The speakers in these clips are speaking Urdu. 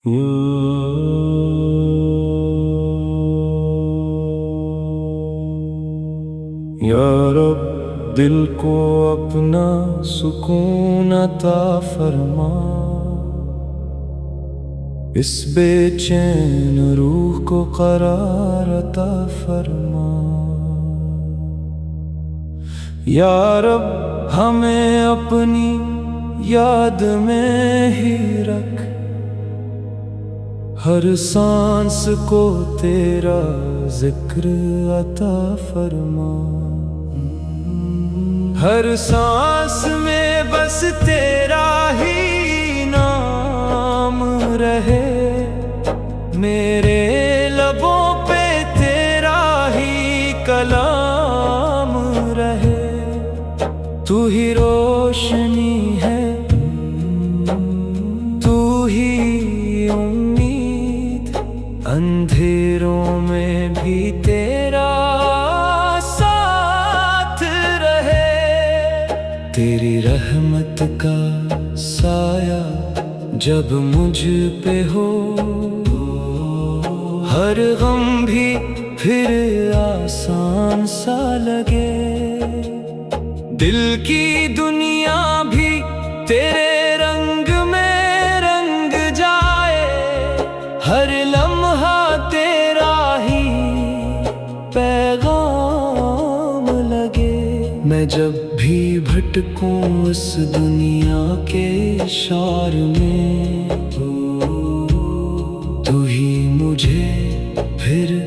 یا رب دل کو اپنا سکون عطا فرما، اس بے چین روح کو قرار عطا فرما۔ یا رب ہمیں اپنی یاد میں ہی رکھ، ہر سانس کو تیرا ذکر عطا فرما۔ ہر سانس میں بس تیرا ہی نام رہے، میرے لبوں پہ تیرا ہی کلام رہے۔ تو ہی روشنی ہے، تو ہی امید، اندھیروں میں بھی تیرا ساتھ رہے۔ تیری رحمت کا سایہ جب مجھ پہ ہو، ہر غم بھی پھر آسان سا لگے۔ دل کی دنیا بھی تیرے رنگ میں رنگ جائے، ہر لمحہ تیرا ہی پیغام لگے۔ میں جب بھی بھٹکوں اس دنیا کے شار میں، تو ہی مجھے پھر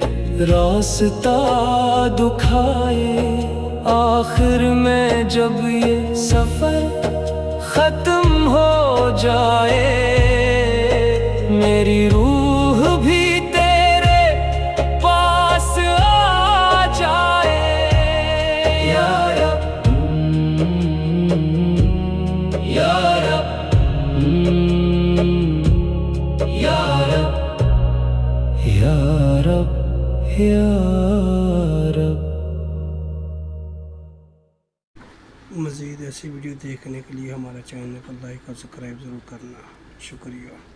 راستہ دکھائے۔ آخر میں جب یہ سفر ختم ہو جائے، میری روح بھی تیرے پاس آ جائے۔ یا رب یا رب یا رب یا رب یا رب۔ مزید ایسی ویڈیو دیکھنے کے لیے ہمارے چینل کو لائک اور سبسکرائب ضرور کرنا۔ شکریہ۔